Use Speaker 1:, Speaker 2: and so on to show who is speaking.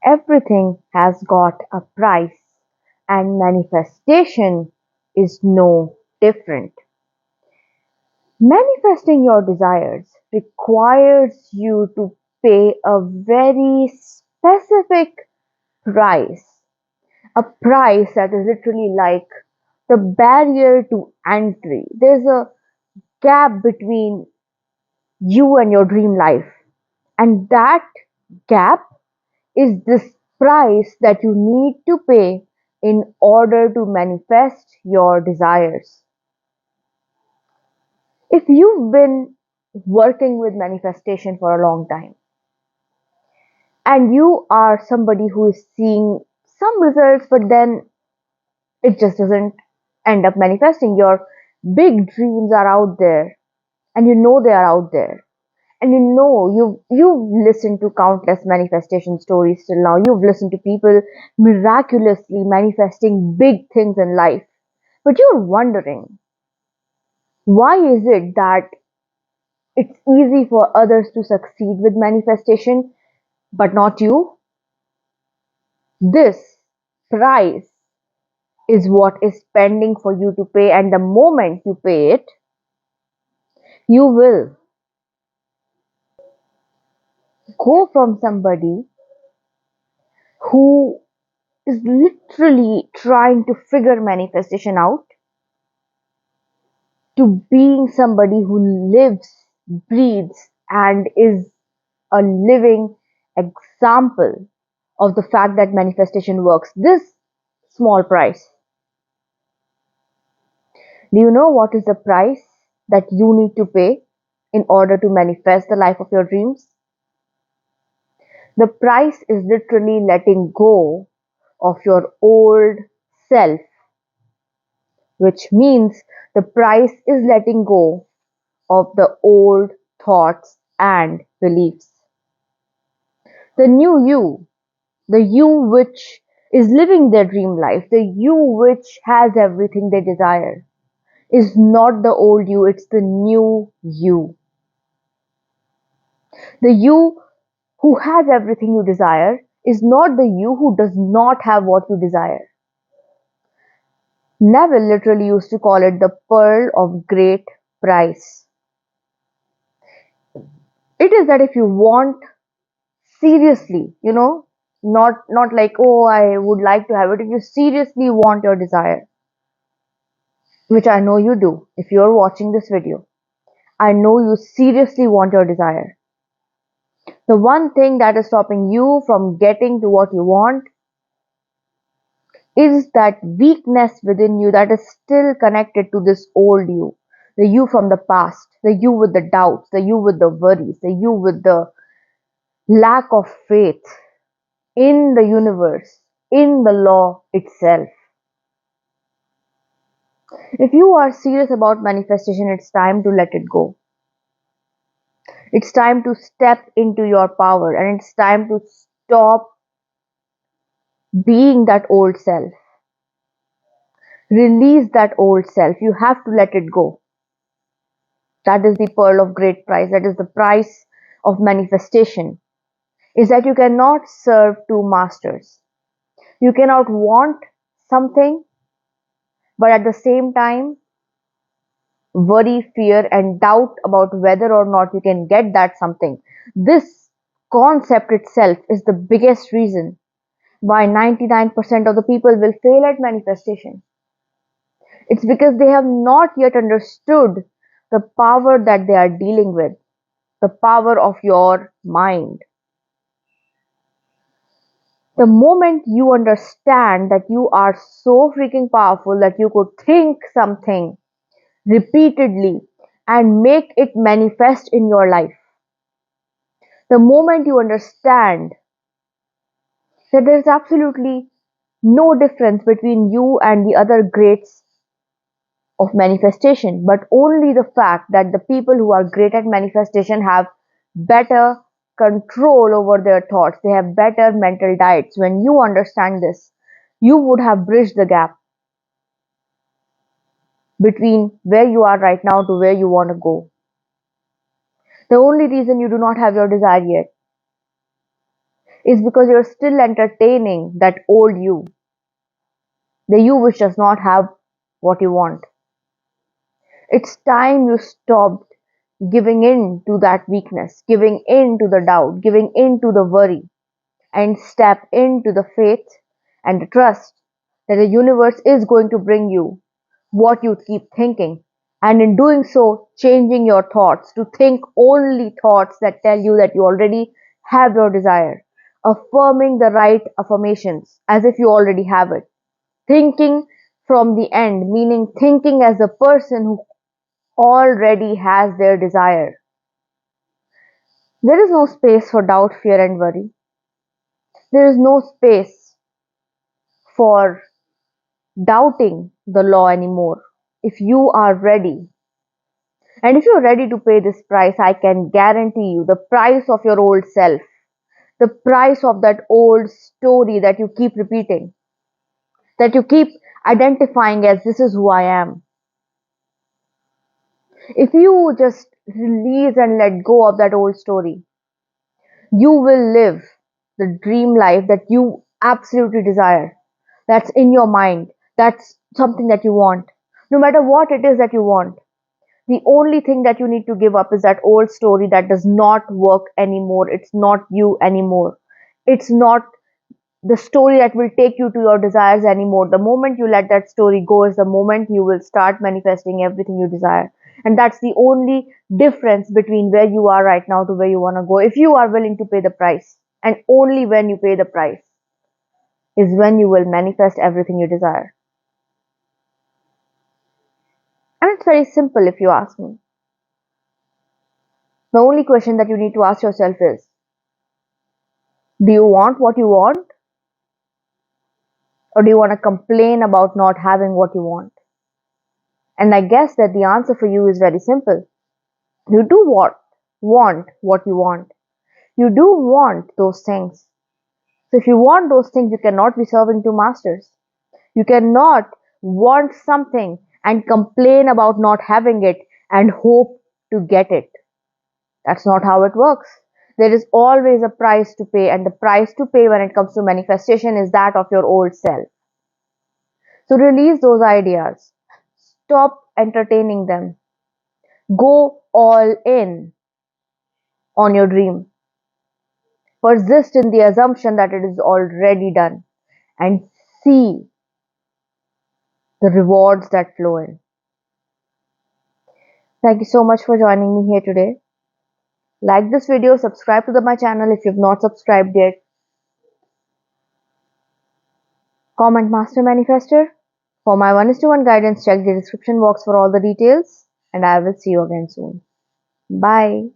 Speaker 1: Everything has got a price, and manifestation is no different. Manifesting your desires requires you to pay a very specific price, a price that is literally like the barrier to entry. There's a gap between you and your dream life, and that gap is this price that you need to pay in order to manifest your desires. If you've been working with manifestation for a long time and you are somebody who is seeing some results, but then it just doesn't end up manifesting, your big dreams are out there and you know they are out there. And you know you've listened to countless manifestation stories till now. You've listened to people miraculously manifesting big things in life. But you're wondering, why is it that it's easy for others to succeed with manifestation, but not you? This price is what is pending for you to pay, and the moment you pay it, you will go from somebody who is literally trying to figure manifestation out to being somebody who lives, breathes, and is a living example of the fact that manifestation works. This small price. Do you know what is the price that you need to pay in order to manifest the life of your dreams? The price is literally letting go of your old self, which means the price is letting go of the old thoughts and beliefs. The new you, the you which is living their dream life, the you which has everything they desire, is not the old you, it's the new you. The you who has everything you desire is not the you who does not have what you desire. Neville literally used to call it the pearl of great price. It is that if you want seriously, not like, oh, I would like to have it. If you seriously want your desire, which I know you do, if you're watching this video, I know you seriously want your desire. The one thing that is stopping you from getting to what you want is that weakness within you that is still connected to this old you, the you from the past, the you with the doubts, the you with the worries, the you with the lack of faith in the universe, in the law itself. If you are serious about manifestation, it's time to let it go. It's time to step into your power, and it's time to stop being that old self. Release that old self. You have to let it go. That is the pearl of great price. That is the price of manifestation. Is that you cannot serve two masters. You cannot want something, but at the same time worry, fear, and doubt about whether or not you can get that something. This concept itself is the biggest reason why 99% of the people will fail at manifestation. It's because they have not yet understood the power that they are dealing with, the power of your mind. The moment you understand that you are so freaking powerful that you could think something repeatedly and make it manifest in your life, the moment you understand that there is absolutely no difference between you and the other greats of manifestation, but only the fact that the people who are great at manifestation have better control over their thoughts, they have better mental diets. When you understand this, you would have bridged the gap between where you are right now to where you want to go. The only reason you do not have your desire yet is because you're still entertaining that old you, the you which does not have what you want. It's time you stopped giving in to that weakness, giving in to the doubt, giving in to the worry, and step into the faith and the trust that the universe is going to bring you what you keep thinking. And in doing so, changing your thoughts to think only thoughts that tell you that you already have your desire. Affirming the right affirmations as if you already have it. Thinking from the end, meaning thinking as a person who already has their desire. There is no space for doubt, fear, and worry. There is no space for doubting the law anymore. If you are ready, and if you're ready to pay this price, I can guarantee you the price of your old self, the price of that old story that you keep repeating, that you keep identifying as this is who I am. If you just release and let go of that old story, you will live the dream life that you absolutely desire. That's in your mind. That's something that you want. No matter what it is that you want. The only thing that you need to give up is that old story that does not work anymore. It's not you anymore. It's not the story that will take you to your desires anymore. The moment you let that story go is the moment you will start manifesting everything you desire. And that's the only difference between where you are right now to where you want to go. If you are willing to pay the price, and only when you pay the price is when you will manifest everything you desire. And it's very simple if you ask me. The only question that you need to ask yourself is, do you want what you want? Or do you want to complain about not having what you want? And I guess that the answer for you is very simple. You do want what you want. You do want those things. So if you want those things, you cannot be serving two masters. You cannot want something and complain about not having it and hope to get it. That's not how it works. There is always a price to pay, and the price to pay when it comes to manifestation is that of your old self. So release those ideas. Stop entertaining them. Go all in on your dream. Persist in the assumption that it is already done and see the rewards that flow in. Thank you so much for joining me here today. Like this video, subscribe to my channel if you've not subscribed yet. Comment Master Manifester. For my 1:1 guidance, check the description box for all the details, and I will see you again soon. Bye.